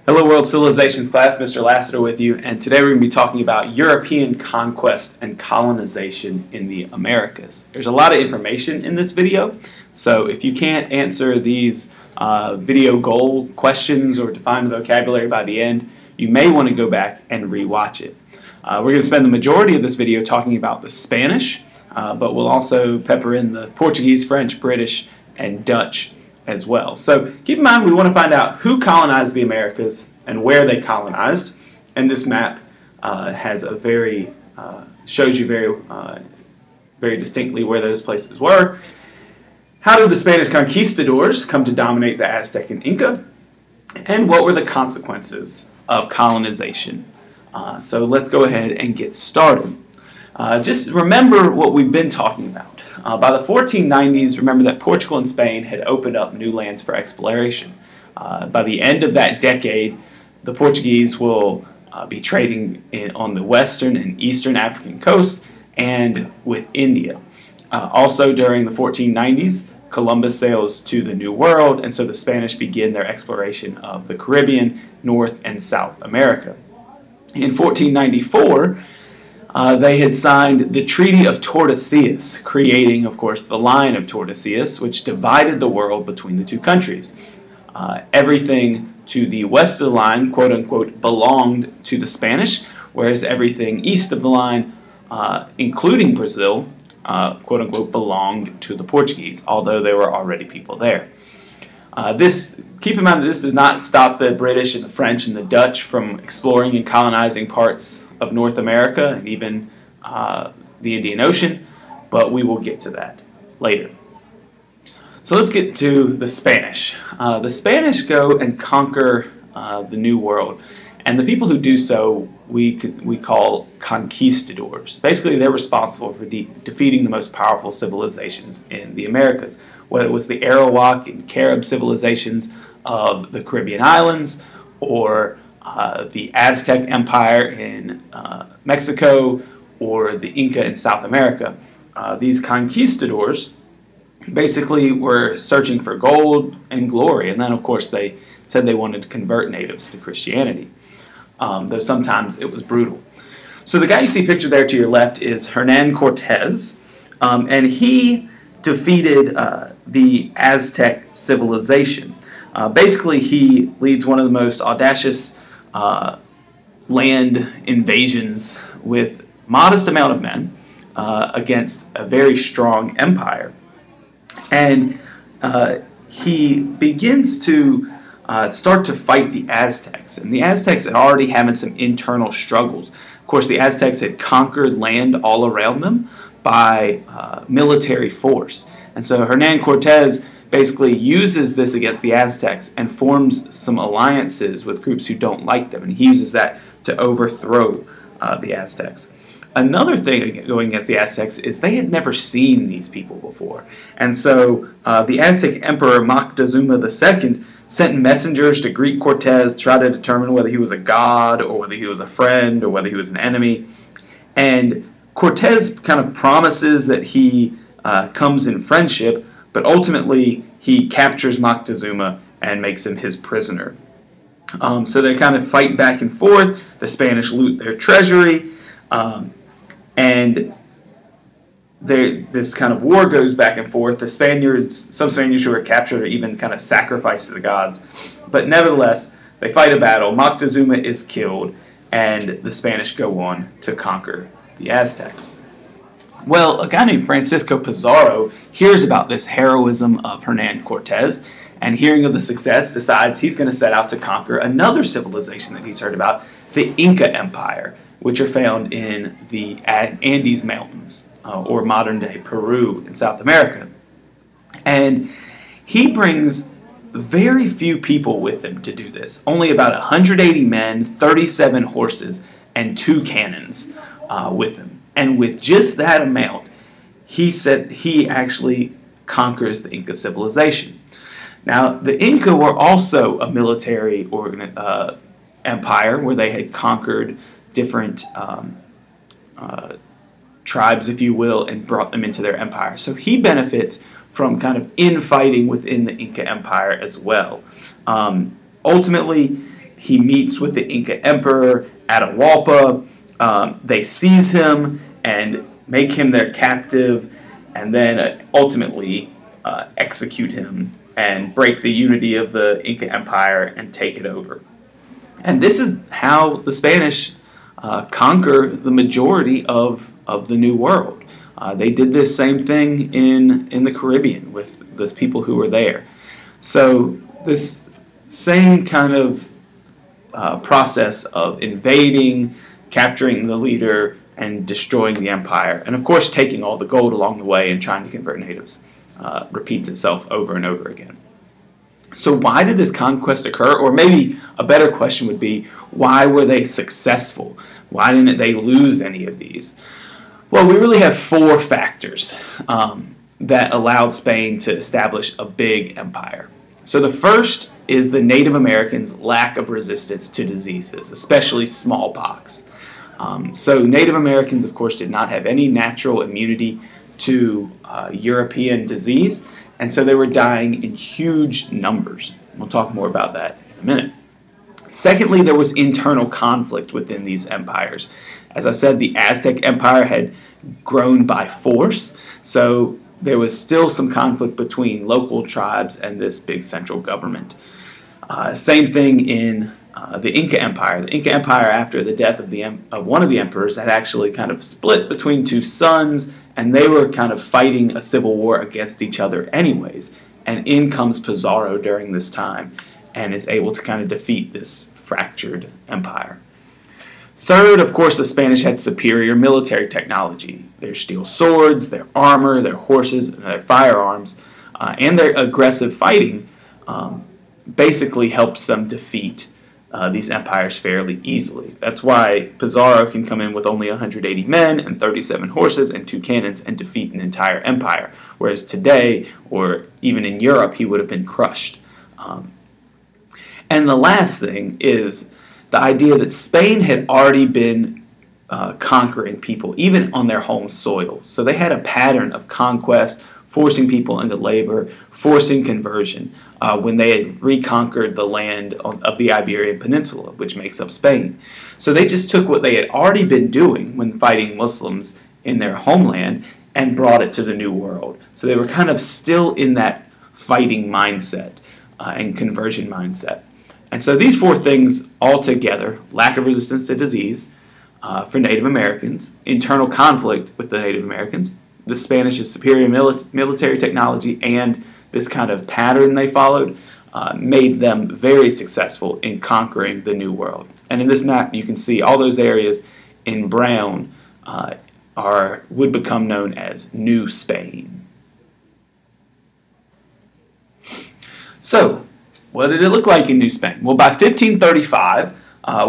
Hello World Civilizations class, Mr. Lassiter with you, and today we're going to be talking about European conquest and colonization in the Americas. There's a lot of information in this video, so if you can't answer these video goal questions or define the vocabulary by the end, you may want to go back and re-watch it. We're going to spend the majority of this video talking about the Spanish, but we'll also pepper in the Portuguese, French, British, and Dutch as well. So keep in mind we want to find out who colonized the Americas and where they colonized, and this map has a shows you very distinctly where those places were. How did the Spanish conquistadors come to dominate the Aztec and Inca, and what were the consequences of colonization? So let's go ahead and get started. Just remember what we've been talking about. By the 1490s, remember that Portugal and Spain had opened up new lands for exploration. By the end of that decade, the Portuguese will be trading on the western and eastern African coasts and with India. Also during the 1490s, Columbus sails to the New World, and so the Spanish begin their exploration of the Caribbean, North and South America. In 1494, they had signed the Treaty of Tordesillas, creating, of course, the Line of Tordesillas, which divided the world between the two countries. Everything to the west of the line, quote-unquote, belonged to the Spanish, whereas everything east of the line, including Brazil, quote-unquote, belonged to the Portuguese, although there were already people there. Keep in mind that this does not stop the British and the French and the Dutch from exploring and colonizing parts of North America and even the Indian Ocean, but we will get to that later. So let's get to the Spanish. The Spanish go and conquer the New World, and the people who do so we call conquistadors. Basically, they're responsible for defeating the most powerful civilizations in the Americas, whether it was the Arawak and Carib civilizations of the Caribbean islands, or the Aztec Empire in Mexico, or the Inca in South America. These conquistadors basically were searching for gold and glory, and then of course they said they wanted to convert natives to Christianity, though sometimes it was brutal. So the guy you see pictured there to your left is Hernan Cortez, and he defeated the Aztec civilization. Basically, he leads one of the most audacious land invasions with modest amount of men against a very strong empire. And he begins to start to fight the Aztecs. And the Aztecs are already having some internal struggles. Of course, the Aztecs had conquered land all around them by military force. And so Hernan Cortez basically uses this against the Aztecs and forms some alliances with groups who don't like them. And he uses that to overthrow the Aztecs. Another thing going against the Aztecs is they had never seen these people before. And so the Aztec Emperor Moctezuma II sent messengers to greet Cortez to try to determine whether he was a god or whether he was a friend or whether he was an enemy. And Cortez kind of promises that he comes in friendship, but ultimately he captures Moctezuma and makes him his prisoner. So they kind of fight back and forth. The Spanish loot their treasury. And this kind of war goes back and forth. The Spaniards, some Spaniards who are captured are even kind of sacrificed to the gods. But nevertheless, they fight a battle. Moctezuma is killed, and the Spanish go on to conquer the Aztecs. Well, a guy named Francisco Pizarro hears about this heroism of Hernan Cortez, and hearing of the success, decides he's going to set out to conquer another civilization that he's heard about, the Inca Empire, which are found in the Andes Mountains, or modern-day Peru in South America. And he brings very few people with him to do this. Only about 180 men, 37 horses, and 2 cannons with him. And with just that amount, he said he actually conquers the Inca civilization. Now, the Inca were also a military empire where they had conquered different tribes, if you will, and brought them into their empire. So he benefits from kind of infighting within the Inca Empire as well. Ultimately, he meets with the Inca Emperor Atahualpa. They seize him and make him their captive, and then ultimately execute him and break the unity of the Inca Empire and take it over. And this is how the Spanish conquer the majority of the New World. They did this same thing in the Caribbean with the people who were there. So this same kind of process of invading, capturing the leader, and destroying the empire, and of course taking all the gold along the way and trying to convert natives, repeats itself over and over again. So why did this conquest occur? Or maybe a better question would be, why were they successful? Why didn't they lose any of these? Well, we really have four factors that allowed Spain to establish a big empire. So the first is the Native Americans' lack of resistance to diseases, especially smallpox. So Native Americans, of course, did not have any natural immunity to European disease, and so they were dying in huge numbers. We'll talk more about that in a minute. Secondly, there was internal conflict within these empires. As I said, the Aztec Empire had grown by force, so there was still some conflict between local tribes and this big central government. Same thing in the Inca Empire. The Inca Empire, after the death of one of the emperors, had actually kind of split between two sons, and they were kind of fighting a civil war against each other anyways. And in comes Pizarro during this time and is able to kind of defeat this fractured empire. Third, of course, the Spanish had superior military technology. Their steel swords, their armor, their horses, and their firearms, and their aggressive fighting basically helps them defeat these empires fairly easily. That's why Pizarro can come in with only 180 men and 37 horses and 2 cannons and defeat an entire empire, whereas today, or even in Europe, he would have been crushed. And the last thing is the idea that Spain had already been conquering people, even on their home soil. So they had a pattern of conquest, forcing people into labor, forcing conversion, when they had reconquered the land of the Iberian Peninsula, which makes up Spain. So they just took what they had already been doing when fighting Muslims in their homeland and brought it to the New World. So they were kind of still in that fighting mindset and conversion mindset. And so these four things all together, lack of resistance to disease for Native Americans, internal conflict with the Native Americans, the Spanish's superior military technology, and this kind of pattern they followed, made them very successful in conquering the New World. And in this map, you can see all those areas in brown would become known as New Spain. So, what did it look like in New Spain? Well, by 1535,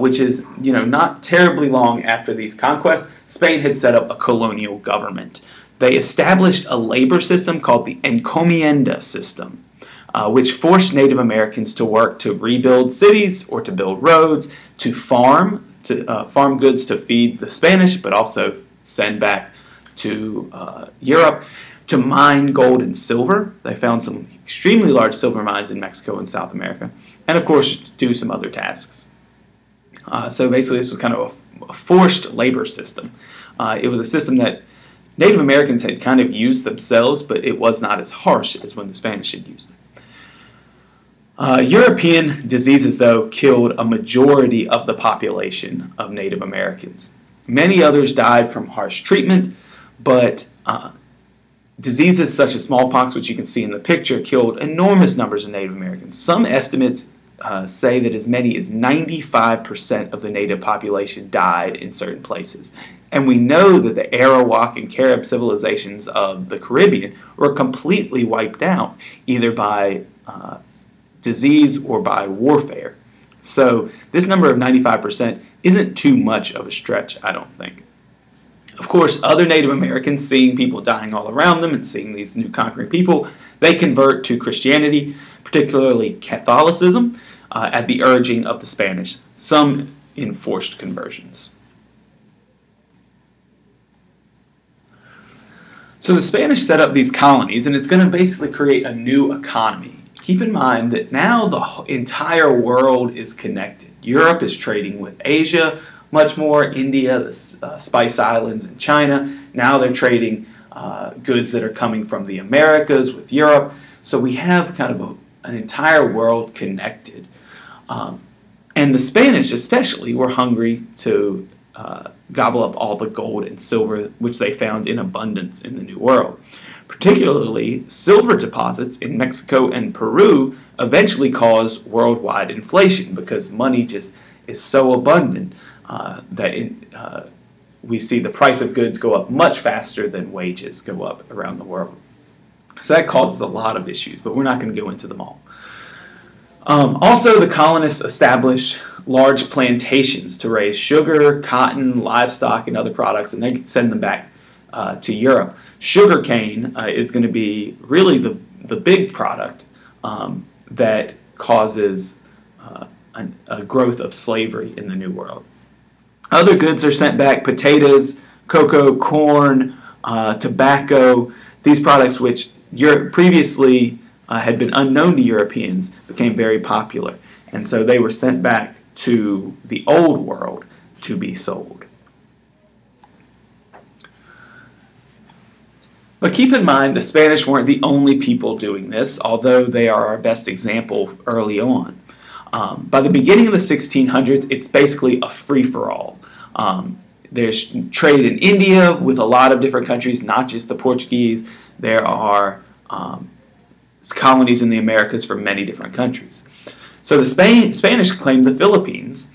which is not terribly long after these conquests, Spain had set up a colonial government. They established a labor system called the encomienda system, which forced Native Americans to work to rebuild cities or to build roads, to farm goods to feed the Spanish, but also send back to Europe, to mine gold and silver. They found some extremely large silver mines in Mexico and South America, and of course to do some other tasks. So basically this was kind of a forced labor system. It was a system that Native Americans had kind of used themselves, but it was not as harsh as when the Spanish had used it. European diseases, though, killed a majority of the population of Native Americans. Many others died from harsh treatment, but diseases such as smallpox, which you can see in the picture, killed enormous numbers of Native Americans. Some estimates say that as many as 95% of the native population died in certain places. And we know that the Arawak and Carib civilizations of the Caribbean were completely wiped out, either by disease or by warfare. So this number of 95% isn't too much of a stretch, I don't think. Of course, other Native Americans, seeing people dying all around them and seeing these new conquering people, they convert to Christianity, particularly Catholicism, at the urging of the Spanish, some in forced conversions. So the Spanish set up these colonies, and it's going to basically create a new economy. keep in mind that now the entire world is connected. Europe is trading with Asia much more, India, the Spice Islands, and China. Now they're trading goods that are coming from the Americas with Europe. So we have kind of an entire world connected. And the Spanish especially were hungry to gobble up all the gold and silver which they found in abundance in the New World. Particularly, silver deposits in Mexico and Peru eventually caused worldwide inflation because money just is so abundant that we see the price of goods go up much faster than wages go up around the world. So that causes a lot of issues, but we're not going to go into them all. Also, the colonists established large plantations to raise sugar, cotton, livestock, and other products, and they could send them back to Europe. Sugar cane is going to be really the big product that causes a growth of slavery in the New World. Other goods are sent back: potatoes, cocoa, corn, tobacco. These products, which previously had been unknown to Europeans, became very popular. And so they were sent back to the Old World to be sold. But keep in mind, the Spanish weren't the only people doing this, although they are our best example early on. By the beginning of the 1600s, it's basically a free-for-all. There's trade in India with a lot of different countries, not just the Portuguese. There are colonies in the Americas from many different countries. So the Spanish claimed the Philippines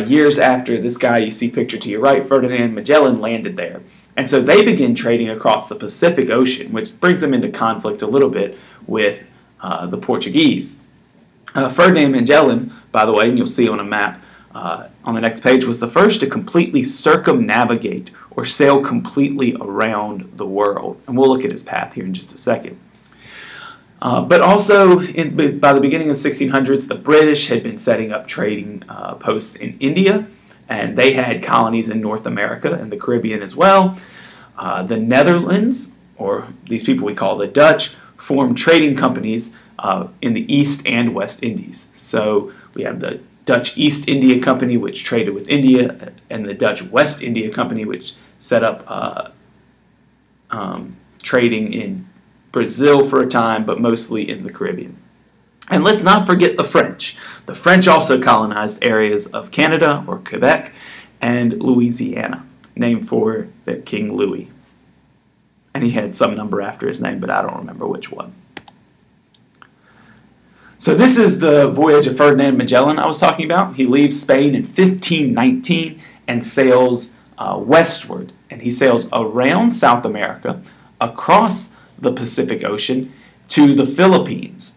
years after this guy you see pictured to your right, Ferdinand Magellan, landed there. And so they begin trading across the Pacific Ocean, which brings them into conflict a little bit with the Portuguese. Ferdinand Magellan, by the way, and you'll see on a map on the next page, was the first to completely circumnavigate or sail completely around the world. And we'll look at his path here in just a second. But also, by the beginning of the 1600s, the British had been setting up trading posts in India, and they had colonies in North America and the Caribbean as well. The Netherlands, or these people we call the Dutch, formed trading companies in the East and West Indies. So we have the Dutch East India Company, which traded with India, and the Dutch West India Company, which set up trading in Brazil for a time, but mostly in the Caribbean. And let's not forget the French. The French also colonized areas of Canada, or Quebec, and Louisiana, named for their King Louis. And he had some number after his name, but I don't remember which one. So this is the voyage of Ferdinand Magellan I was talking about. He leaves Spain in 1519 and sails westward. And he sails around South America, across the Pacific Ocean, to the Philippines.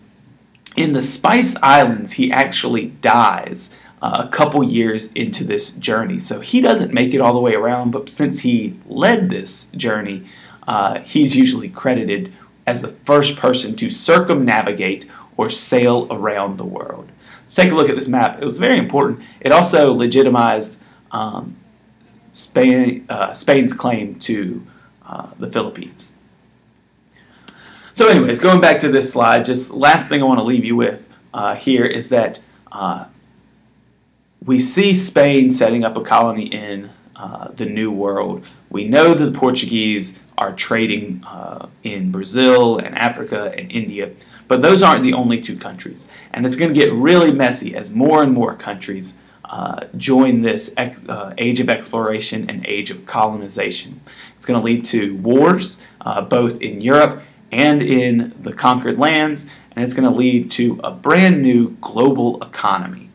In the Spice Islands, he actually dies a couple years into this journey. So he doesn't make it all the way around, but since he led this journey, he's usually credited as the first person to circumnavigate or sail around the world. Let's take a look at this map. It was very important. It also legitimized Spain's claim to the Philippines. So anyways, going back to this slide, just last thing I want to leave you with here is that we see Spain setting up a colony in the New World. We know that the Portuguese are trading in Brazil and Africa and India, but those aren't the only two countries. And it's going to get really messy as more and more countries join this age of exploration and age of colonization. It's going to lead to wars, both in Europe and in the conquered lands, and it's going to lead to a brand new global economy.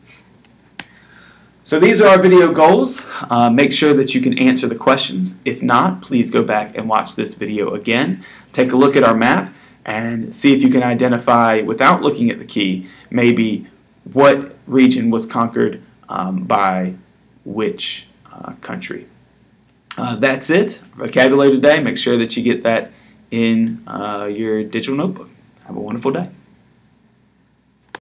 So these are our video goals. Make sure that you can answer the questions. If not, please go back and watch this video again. Take a look at our map and see if you can identify, without looking at the key, maybe what region was conquered by which country. That's it. Vocabulary today. Make sure that you get that in your digital notebook. Have a wonderful day.